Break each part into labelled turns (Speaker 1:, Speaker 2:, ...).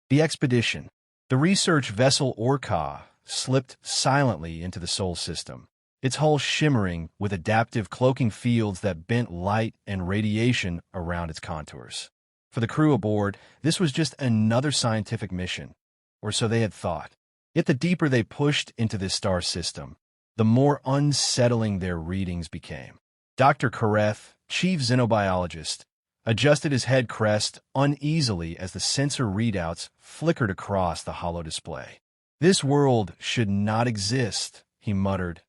Speaker 1: The expedition. The research vessel Orca slipped silently into the Sol system, its hull shimmering with adaptive cloaking fields that bent light and radiation around its contours. For the crew aboard, this was just another scientific mission, or so they had thought. Yet the deeper they pushed into this star system, the more unsettling their readings became. Dr. Kareth, chief xenobiologist, adjusted his head crest uneasily as the sensor readouts flickered across the hollow display. "This world should not exist," he muttered,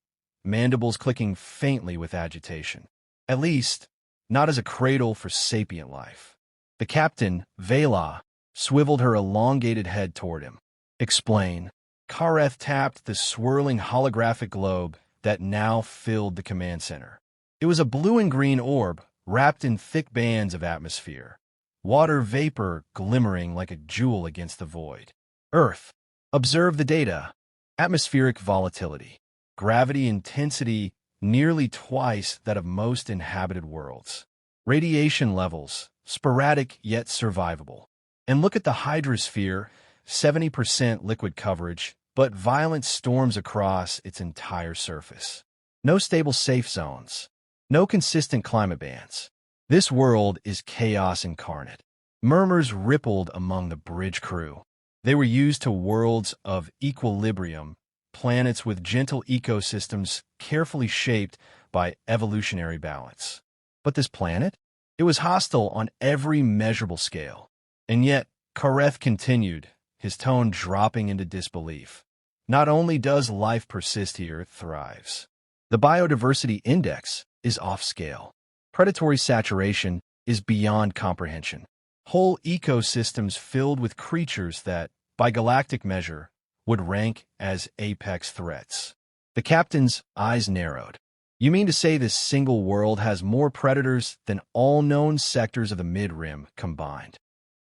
Speaker 1: mandibles clicking faintly with agitation. "At least, not as a cradle for sapient life." The captain, Vela, swiveled her elongated head toward him. "Explain." Kareth tapped the swirling holographic globe that now filled the command center. It was a blue and green orb wrapped in thick bands of atmosphere, water vapor glimmering like a jewel against the void. "Earth. Observe the data. Atmospheric volatility. Gravity intensity nearly twice that of most inhabited worlds. Radiation levels, sporadic yet survivable. And look at the hydrosphere, 70% liquid coverage, but violent storms across its entire surface. No stable safe zones. No consistent climate bands. This world is chaos incarnate." Murmurs rippled among the bridge crew. They were used to worlds of equilibrium, planets with gentle ecosystems carefully shaped by evolutionary balance. But this planet? It was hostile on every measurable scale. And yet, Kareth continued, his tone dropping into disbelief. "Not only does life persist here, it thrives. The biodiversity index is off-scale. Predatory saturation is beyond comprehension. Whole ecosystems filled with creatures that, by galactic measure, would rank as apex threats." The captain's eyes narrowed. "You mean to say this single world has more predators than all known sectors of the Mid-Rim combined?"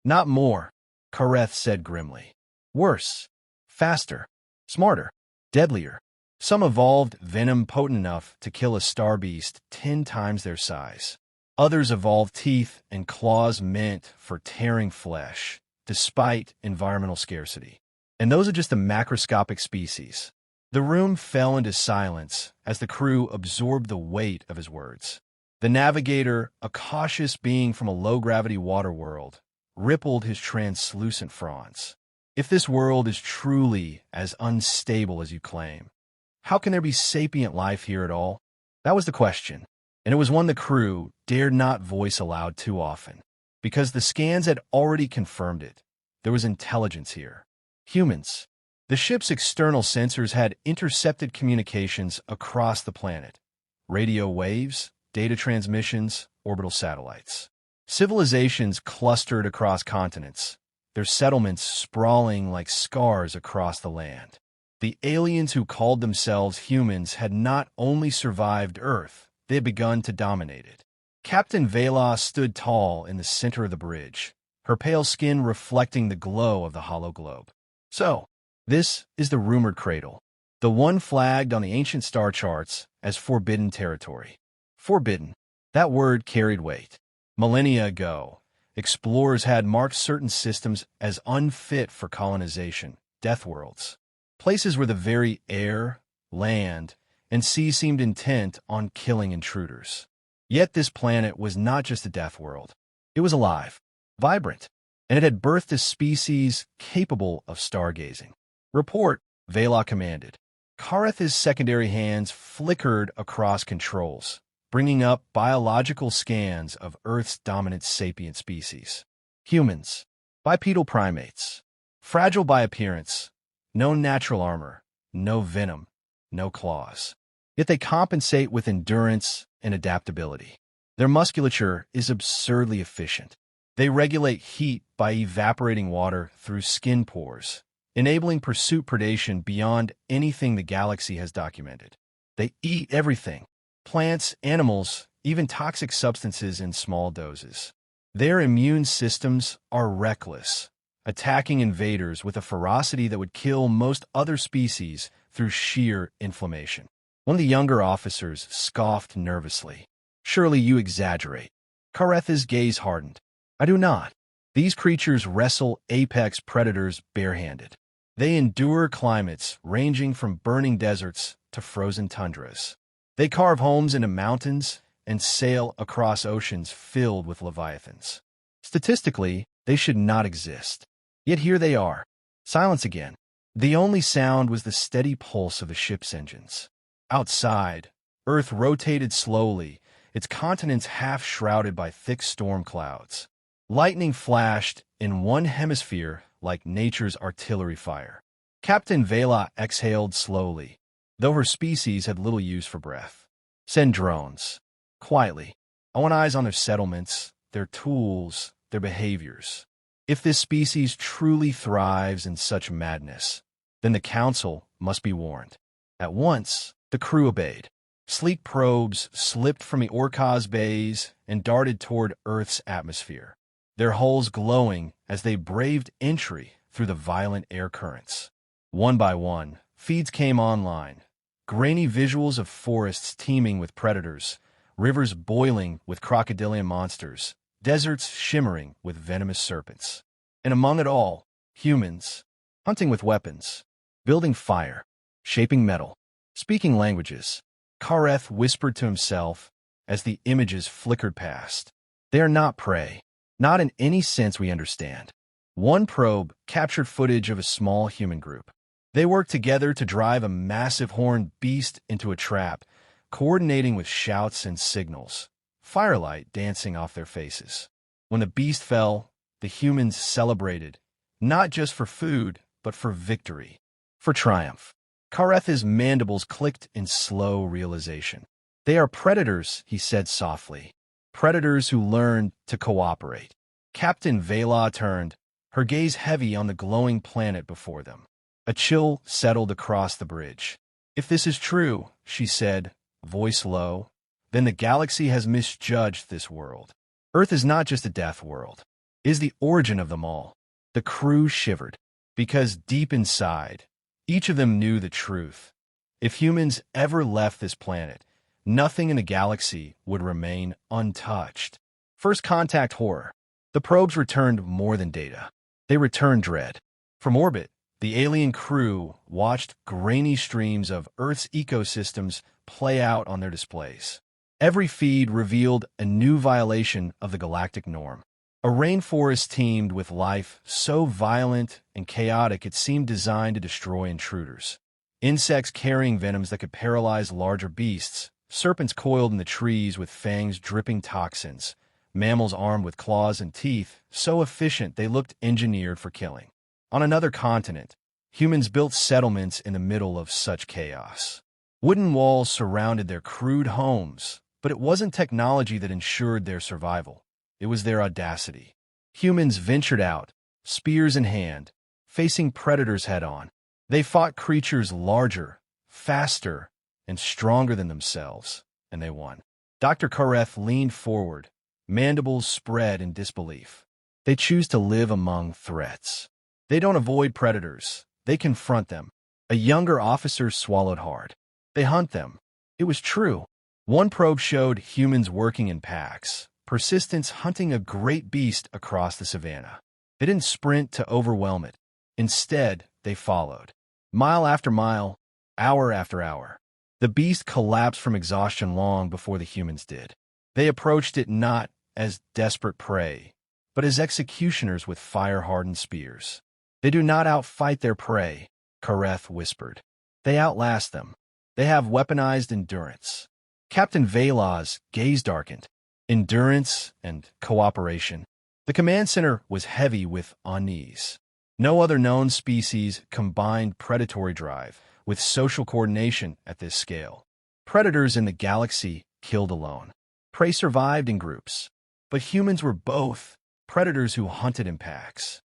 Speaker 1: "Not more," Kareth said grimly. "Worse, faster, smarter, deadlier. Some evolved venom potent enough to kill a star beast 10 times their size. Others evolved teeth and claws meant for tearing flesh, despite environmental scarcity. And those are just the macroscopic species." The room fell into silence as the crew absorbed the weight of his words. The navigator, a cautious being from a low-gravity water world, rippled his translucent fronds. "If this world is truly as unstable as you claim, how can there be sapient life here at all?" That was the question, and it was one the crew dared not voice aloud too often, because the scans had already confirmed it. There was intelligence here. Humans. The ship's external sensors had intercepted communications across the planet. Radio waves, data transmissions, orbital satellites. Civilizations clustered across continents, their settlements sprawling like scars across the land. The aliens who called themselves humans had not only survived Earth, they had begun to dominate it. Captain Vela stood tall in the center of the bridge, her pale skin reflecting the glow of the hollow globe. "So, this is the rumored cradle, the one flagged on the ancient star charts as forbidden territory." Forbidden. That word carried weight. Millennia ago, explorers had marked certain systems as unfit for colonization, Deathworlds. Places where the very air, land, and sea seemed intent on killing intruders. Yet this planet was not just a death world. It was alive, vibrant, and it had birthed a species capable of stargazing. "Report," Vela commanded. Kareth's secondary hands flickered across controls, bringing up biological scans of Earth's dominant sapient species. Humans, bipedal primates, fragile by appearance, no natural armor, no venom, no claws. Yet they compensate with endurance and adaptability. Their musculature is absurdly efficient. They regulate heat by evaporating water through skin pores, enabling pursuit predation beyond anything the galaxy has documented. They eat everything, plants, animals, even toxic substances in small doses. Their immune systems are reckless, attacking invaders with a ferocity that would kill most other species through sheer inflammation. One of the younger officers scoffed nervously. "Surely you exaggerate." Kareth's gaze hardened. "I do not. These creatures wrestle apex predators barehanded. They endure climates ranging from burning deserts to frozen tundras. They carve homes into mountains and sail across oceans filled with leviathans. Statistically, they should not exist. Yet here they are. Silence again. The only sound was the steady pulse of the ship's engines. Outside, Earth rotated slowly, its continents half shrouded by thick storm clouds. Lightning flashed in one hemisphere like nature's artillery fire. Captain Vela exhaled slowly, though her species had little use for breath. Send drones. Quietly. I want eyes on their settlements, their tools, their behaviors. If this species truly thrives in such madness, then the Council must be warned. At once, the crew obeyed. Sleek probes slipped from the Orca's bays and darted toward Earth's atmosphere, their hulls glowing as they braved entry through the violent air currents. One by one, feeds came online, grainy visuals of forests teeming with predators, rivers boiling with crocodilian monsters, deserts shimmering with venomous serpents. And among it all, humans, hunting with weapons, building fire, shaping metal, speaking languages. Kareth whispered to himself as the images flickered past. They are not prey, not in any sense we understand. One probe captured footage of a small human group. They worked together to drive a massive horned beast into a trap, coordinating with shouts and signals, firelight dancing off their faces. When the beast fell, the humans celebrated, not just for food, but for victory, for triumph. Kareth's mandibles clicked in slow realization. They are predators, he said softly. Predators who learned to cooperate. Captain Vela turned, her gaze heavy on the glowing planet before them. A chill settled across the bridge. If this is true, she said, voice low, then the galaxy has misjudged this world. Earth is not just a death world. It is the origin of them all. The crew shivered, because deep inside, each of them knew the truth. If humans ever left this planet, nothing in the galaxy would remain untouched. First contact horror. The probes returned more than data. They returned dread. From orbit, the alien crew watched grainy streams of Earth's ecosystems play out on their displays. Every feed revealed a new violation of the galactic norm. A rainforest teemed with life so violent and chaotic it seemed designed to destroy intruders. Insects carrying venoms that could paralyze larger beasts, serpents coiled in the trees with fangs dripping toxins, mammals armed with claws and teeth, so efficient they looked engineered for killing. On another continent, humans built settlements in the middle of such chaos. Wooden walls surrounded their crude homes, but it wasn't technology that ensured their survival. It was their audacity. Humans ventured out, spears in hand, facing predators head-on. They fought creatures larger, faster, and stronger than themselves, and they won. Dr. Kareth leaned forward, mandibles spread in disbelief. They choose to live among threats. They don't avoid predators. They confront them. A younger officer swallowed hard. They hunt them. It was true. One probe showed humans working in packs, persistence hunting a great beast across the savannah. They didn't sprint to overwhelm it. Instead, they followed. Mile after mile, hour after hour. The beast collapsed from exhaustion long before the humans did. They approached it not as desperate prey, but as executioners with fire-hardened spears. They do not outfight their prey, Kareth whispered. They outlast them. They have weaponized endurance. Captain Vela's gaze darkened. Endurance and cooperation. The command center was heavy with unease. No other known species combined predatory drive with social coordination at this scale. Predators in the galaxy killed alone. Prey survived in groups. But humans were both predators who hunted in packs.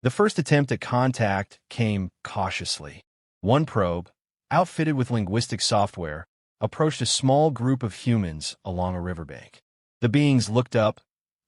Speaker 1: The first attempt at contact came cautiously. One probe, outfitted with linguistic software, approached a small group of humans along a riverbank. The beings looked up,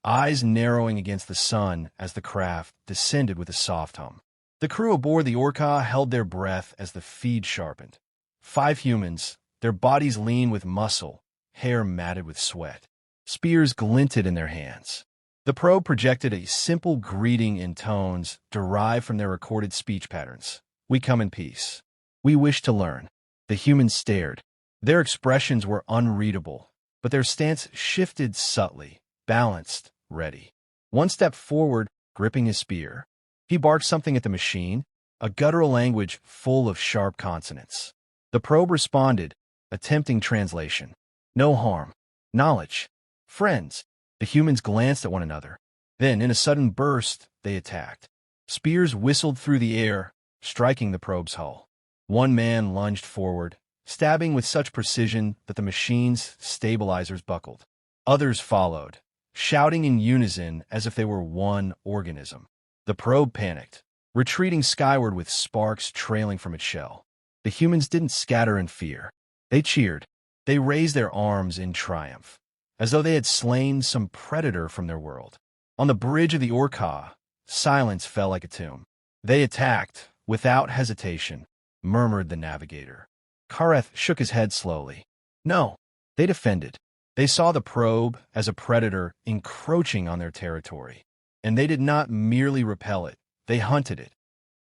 Speaker 1: eyes narrowing against the sun as the craft descended with a soft hum. The crew aboard the Orca held their breath as the feed sharpened. 5 humans, their bodies lean with muscle, hair matted with sweat. Spears glinted in their hands. The probe projected a simple greeting in tones derived from their recorded speech patterns. We come in peace. We wish to learn. The humans stared. Their expressions were unreadable, but their stance shifted subtly, balanced, ready. One stepped forward, gripping his spear. He barked something at the machine, a guttural language full of sharp consonants. The probe responded, attempting translation. No harm. Knowledge. Friends. The humans glanced at one another. Then, in a sudden burst, they attacked. Spears whistled through the air, striking the probe's hull. One man lunged forward, stabbing with such precision that the machine's stabilizers buckled. Others followed, shouting in unison as if they were one organism. The probe panicked, retreating skyward with sparks trailing from its shell. The humans didn't scatter in fear. They cheered. They raised their arms in triumph, as though they had slain some predator from their world. On the bridge of the Orca, silence fell like a tomb. They attacked, without hesitation, murmured the navigator. Kareth shook his head slowly. No, they defended. They saw the probe as a predator encroaching on their territory. And they did not merely repel it, they hunted it.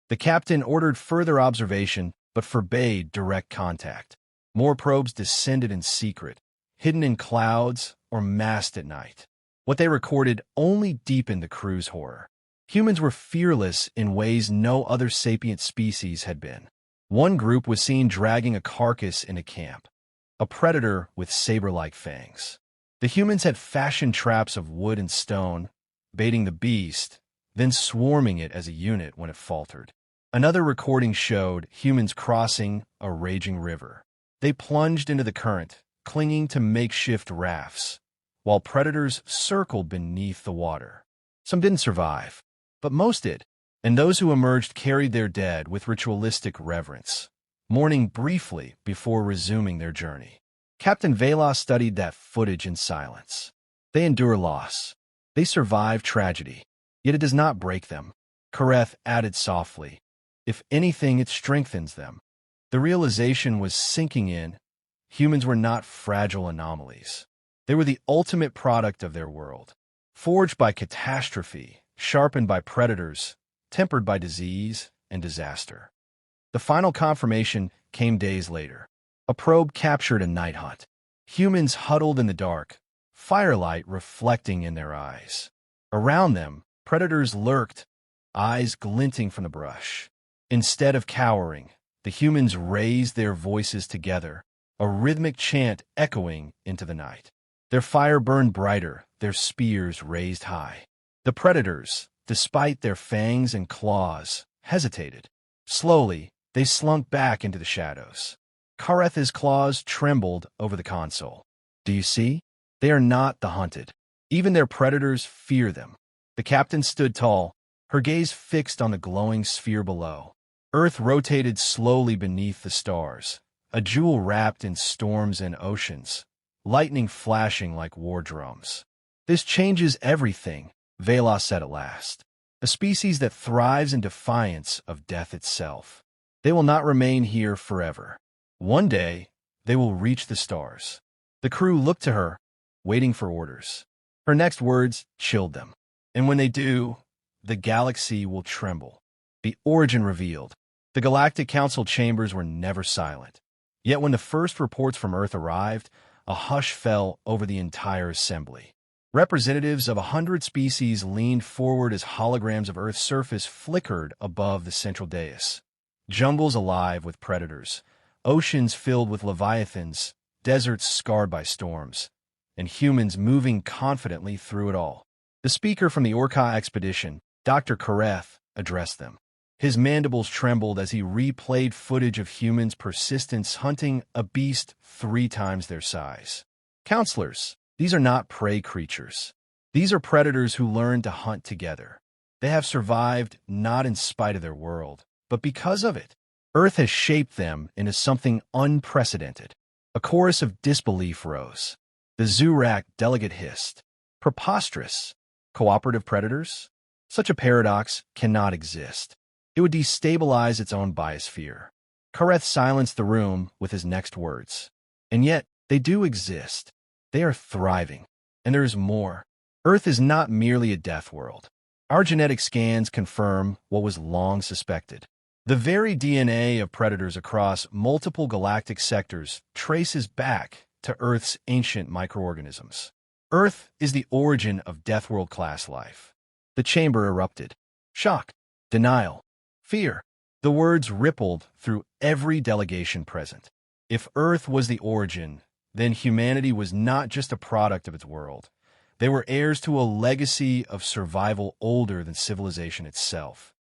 Speaker 1: The captain ordered further observation, but forbade direct contact. More probes descended in secret, hidden in clouds or masked at night. What they recorded only deepened the crew's horror. Humans were fearless in ways no other sapient species had been. One group was seen dragging a carcass into camp, a predator with saber-like fangs. The humans had fashioned traps of wood and stone, baiting the beast, then swarming it as a unit when it faltered. Another recording showed humans crossing a raging river. They plunged into the current, clinging to makeshift rafts, while predators circled beneath the water. Some didn't survive, but most did, and those who emerged carried their dead with ritualistic reverence, mourning briefly before resuming their journey. Captain Velas studied that footage in silence. They endure loss. They survive tragedy, yet it does not break them. Kareth added softly, if anything, it strengthens them. The realization was sinking in. Humans were not fragile anomalies. They were the ultimate product of their world, forged by catastrophe, sharpened by predators, tempered by disease and disaster. The final confirmation came days later. A probe captured a night hunt. Humans huddled in the dark, firelight reflecting in their eyes. Around them, predators lurked, eyes glinting from the brush. Instead of cowering, the humans raised their voices together, a rhythmic chant echoing into the night. Their fire burned brighter, their spears raised high. The predators, despite their fangs and claws, hesitated. Slowly, they slunk back into the shadows. Kareth's claws trembled over the console. Do you see? They are not the hunted. Even their predators fear them. The captain stood tall, her gaze fixed on the glowing sphere below. Earth rotated slowly beneath the stars, a jewel wrapped in storms and oceans, lightning flashing like war drums. This changes everything, Velas said at last. A species that thrives in defiance of death itself. They will not remain here forever. One day, they will reach the stars. The crew looked to her, waiting for orders. Her next words chilled them. And when they do, the galaxy will tremble. The origin revealed. The Galactic Council chambers were never silent. Yet when the first reports from Earth arrived, a hush fell over the entire assembly. Representatives of 100 species leaned forward as holograms of Earth's surface flickered above the central dais. Jungles alive with predators, oceans filled with leviathans, deserts scarred by storms, and humans moving confidently through it all. The speaker from the Orca expedition, Dr. Kareth, addressed them. His mandibles trembled as he replayed footage of humans' persistence hunting a beast 3 times their size. Counselors, these are not prey creatures. These are predators who learn to hunt together. They have survived not in spite of their world, but because of it. Earth has shaped them into something unprecedented. A chorus of disbelief rose. The Zurak delegate hissed. Preposterous. Cooperative predators? Such a paradox cannot exist. It would destabilize its own biosphere. Kareth silenced the room with his next words. And yet, they do exist. They are thriving. And there is more. Earth is not merely a death world. Our genetic scans confirm what was long suspected. The very DNA of predators across multiple galactic sectors traces back to Earth's ancient microorganisms. Earth is the origin of Deathworld-class life. The chamber erupted. Shock, denial, fear. The words rippled through every delegation present. If Earth was the origin, then humanity was not just a product of its world. They were heirs to a legacy of survival older than civilization itself.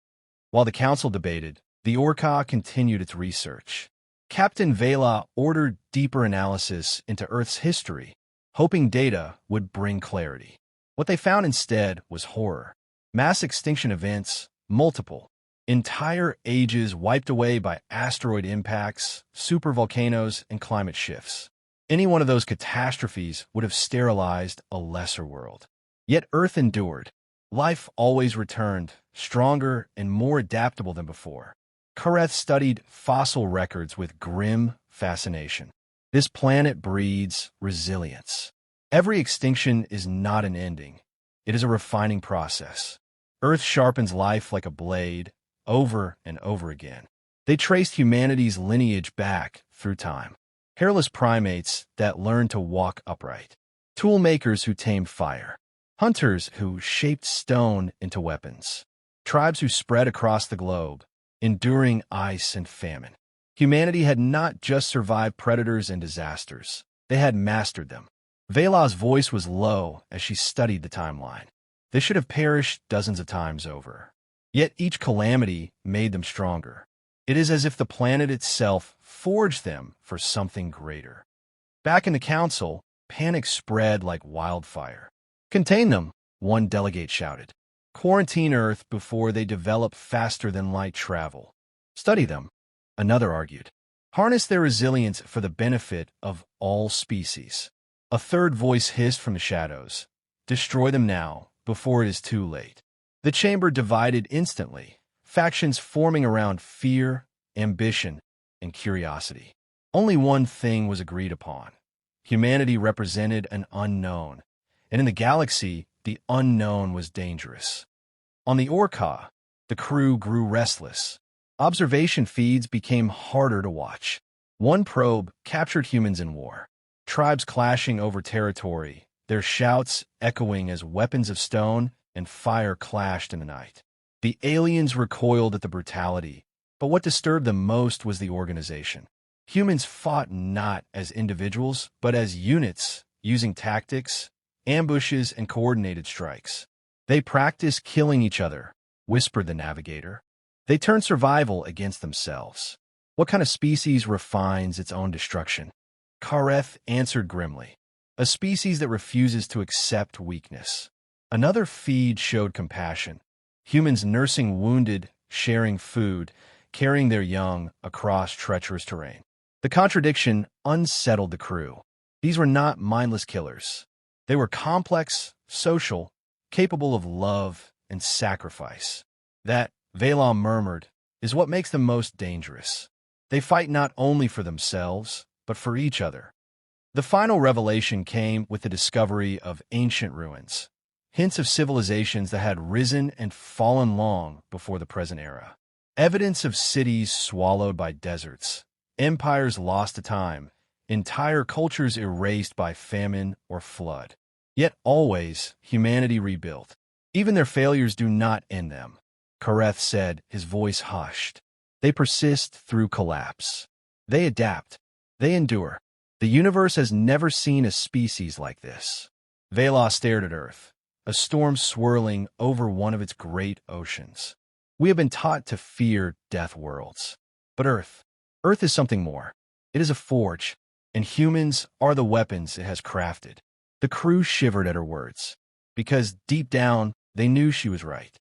Speaker 1: While the council debated, the Orca continued its research. Captain Vela ordered deeper analysis into Earth's history, hoping data would bring clarity. What they found instead was horror. Mass extinction events, multiple. Entire ages wiped away by asteroid impacts, supervolcanoes, and climate shifts. Any one of those catastrophes would have sterilized a lesser world. Yet Earth endured. Life always returned, stronger and more adaptable than before. Kareth studied fossil records with grim fascination. This planet breeds resilience. Every extinction is not an ending. It is a refining process. Earth sharpens life like a blade, over and over again. They traced humanity's lineage back through time. Hairless primates that learned to walk upright. Tool makers who tamed fire. Hunters who shaped stone into weapons. Tribes who spread across the globe, enduring ice and famine. Humanity had not just survived predators and disasters. They had mastered them. Vela's voice was low as she studied the timeline. They should have perished dozens of times over. Yet each calamity made them stronger. It is as if the planet itself forged them for something greater. Back in the council, panic spread like wildfire. "Contain them," one delegate shouted. "Quarantine Earth before they develop faster than light travel. Study them," another argued. "Harness their resilience for the benefit of all species." A third voice hissed from the shadows. "Destroy them now, before it is too late." The chamber divided instantly, factions forming around fear, ambition, and curiosity. Only one thing was agreed upon. Humanity represented an unknown, and in the galaxy, the unknown was dangerous. On the Orca, the crew grew restless. Observation feeds became harder to watch. One probe captured humans in war. Tribes clashing over territory, their shouts echoing as weapons of stone and fire clashed in the night. The aliens recoiled at the brutality, but what disturbed them most was the organization. Humans fought not as individuals, but as units, using tactics, ambushes, and coordinated strikes. "They practice killing each other," whispered the navigator. "They turn survival against themselves. What kind of species refines its own destruction?" Kareth answered grimly. "A species that refuses to accept weakness." Another feed showed compassion. Humans nursing wounded, sharing food, carrying their young across treacherous terrain. The contradiction unsettled the crew. These were not mindless killers. They were complex, social, capable of love and sacrifice. That, Vela murmured, is what makes them most dangerous. They fight not only for themselves, but for each other. The final revelation came with the discovery of ancient ruins, hints of civilizations that had risen and fallen long before the present era. Evidence of cities swallowed by deserts, empires lost to time, entire cultures erased by famine or flood. Yet always, humanity rebuilt. Even their failures do not end them, Kareth said, his voice hushed. They persist through collapse. They adapt. They endure. The universe has never seen a species like this. Vela stared at Earth, a storm swirling over one of its great oceans. We have been taught to fear Deathworlds. But Earth is something more. It is a forge, and humans are the weapons it has crafted. The crew shivered at her words, because deep down, they knew she was right.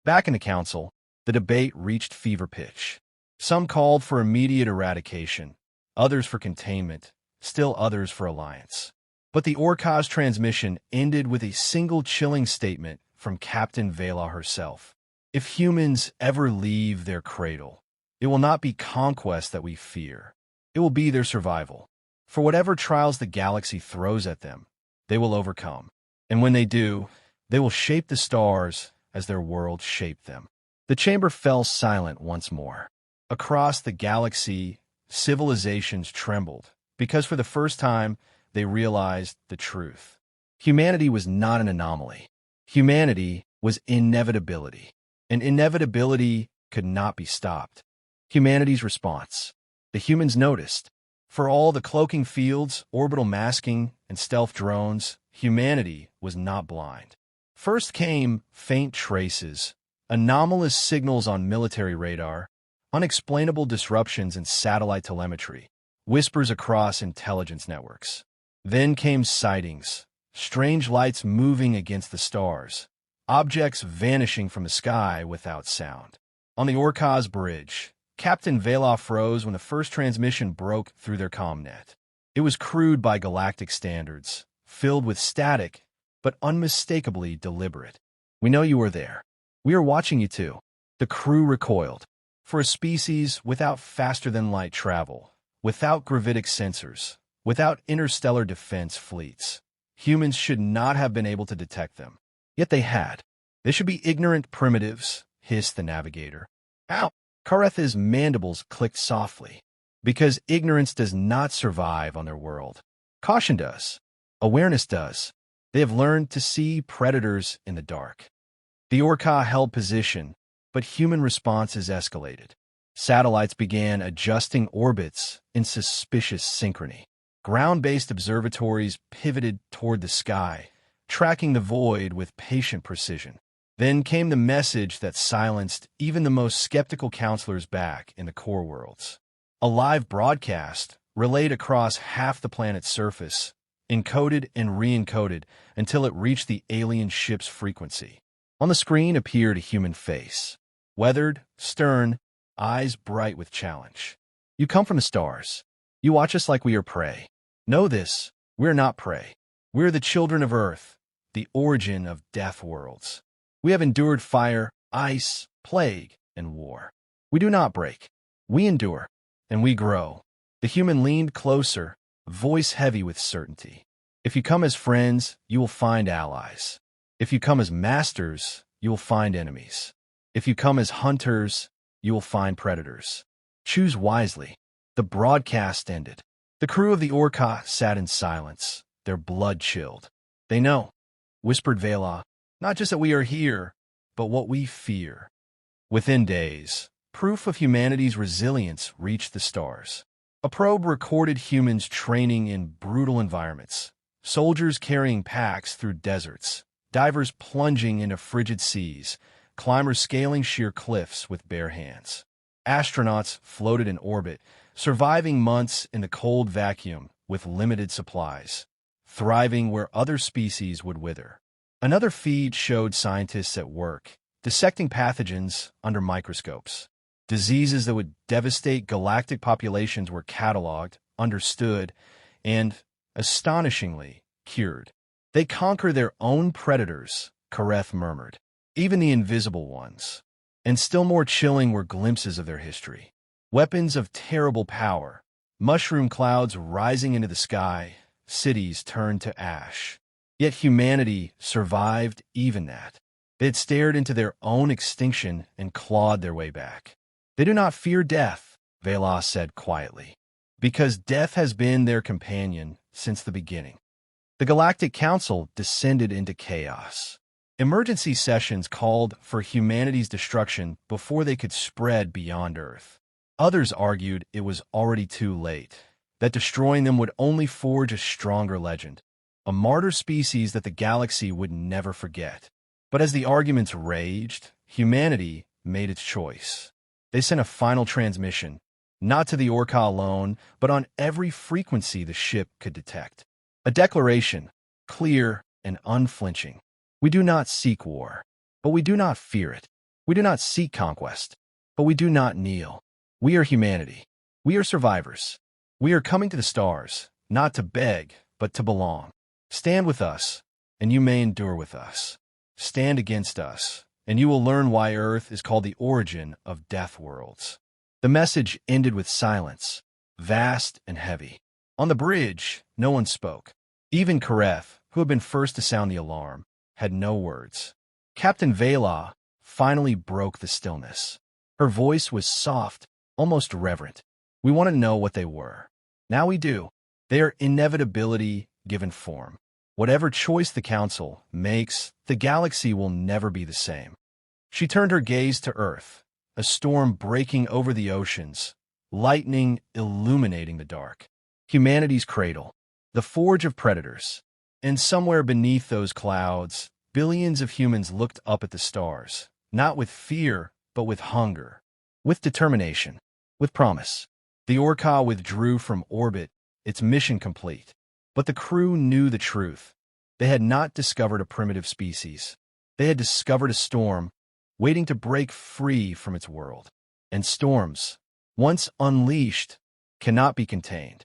Speaker 1: Back in the council, the debate reached fever pitch. Some called for immediate eradication, others for containment, still others for alliance. But the Orca's transmission ended with a single chilling statement from Captain Vela herself. "If humans ever leave their cradle, it will not be conquest that we fear. It will be their survival. For whatever trials the galaxy throws at them, they will overcome. And when they do, They will shape the stars as their world shaped them. The chamber fell silent once more. Across the galaxy, civilizations trembled, because for the first time, they realized the truth. Humanity was not an anomaly. Humanity was inevitability. And inevitability could not be stopped. Humanity's response. The humans noticed. For all the cloaking fields, orbital masking, and stealth drones, humanity was not blind. First came faint traces, anomalous signals on military radar, unexplainable disruptions in satellite telemetry, whispers across intelligence networks. Then came sightings, strange lights moving against the stars, objects vanishing from the sky without sound. On the Orcaz bridge, Captain Vela froze when the first transmission broke through their commnet. It was crude by galactic standards, filled with static, but unmistakably deliberate. "We know you were there. We are watching you too." The crew recoiled. For a species without faster-than-light travel, without gravitic sensors, without interstellar defense fleets, humans should not have been able to detect them. Yet they had. "They should be ignorant primitives," hissed the navigator. "Ow!" Karetha's mandibles clicked softly. "Because ignorance does not survive on their world. Caution does. Awareness does. They have learned to see predators in the dark." The Orca held position, but human responses escalated. Satellites began adjusting orbits in suspicious synchrony. Ground-based observatories pivoted toward the sky, tracking the void with patient precision. Then came the message that silenced even the most skeptical counselors back in the core worlds. A live broadcast, relayed across half the planet's surface, encoded and re-encoded until it reached the alien ship's frequency. On the screen appeared a human face. Weathered, stern, eyes bright with challenge. "You come from the stars. You watch us like we are prey. Know this, we're not prey. We're the children of Earth, the origin of Deathworlds. We have endured fire, ice, plague, and war. We do not break. We endure, and we grow." The human leaned closer, voice heavy with certainty. "If you come as friends, you will find allies. If you come as masters, you will find enemies. If you come as hunters, you will find predators. Choose wisely." The broadcast ended. The crew of the Orca sat in silence, their blood chilled. "They know," whispered Vela, "not just that we are here, but what we fear." Within days, proof of humanity's resilience reached the stars. A probe recorded humans training in brutal environments, soldiers carrying packs through deserts, divers plunging into frigid seas, climbers scaling sheer cliffs with bare hands. Astronauts floated in orbit, surviving months in the cold vacuum with limited supplies, thriving where other species would wither. Another feed showed scientists at work, dissecting pathogens under microscopes. Diseases that would devastate galactic populations were cataloged, understood, and, astonishingly, cured. "They conquer their own predators," Kareth murmured, "even the invisible ones." And still more chilling were glimpses of their history. Weapons of terrible power, mushroom clouds rising into the sky, cities turned to ash. Yet humanity survived even that. They had stared into their own extinction and clawed their way back. "They do not fear death," Vela said quietly, "because death has been their companion since the beginning." The Galactic Council descended into chaos. Emergency sessions called for humanity's destruction before they could spread beyond Earth. Others argued it was already too late, that destroying them would only forge a stronger legend, a martyr species that the galaxy would never forget. But as the arguments raged, humanity made its choice. They sent a final transmission, not to the Orca alone, but on every frequency the ship could detect. A declaration, clear and unflinching. "We do not seek war, but we do not fear it. We do not seek conquest, but we do not kneel. We are humanity. We are survivors. We are coming to the stars, not to beg, but to belong. Stand with us, and you may endure with us. Stand against us, and you will learn why Earth is called the origin of Deathworlds." The message ended with silence, vast and heavy. On the bridge, no one spoke. Even Kareth, who had been first to sound the alarm. had no words. Captain Vela finally broke the stillness. Her voice was soft, almost reverent. We want to know what they were. Now we do. They are inevitability given form. Whatever choice the Council makes, the galaxy will never be the same. She turned her gaze to Earth, a storm breaking over the oceans, lightning illuminating the dark. Humanity's cradle, the forge of predators. And somewhere beneath those clouds, billions of humans looked up at the stars, not with fear, but with hunger, with determination, with promise. The Orca withdrew from orbit, its mission complete. But the crew knew the truth. They had not discovered a primitive species. They had discovered a storm, waiting to break free from its world. And storms, once unleashed, cannot be contained.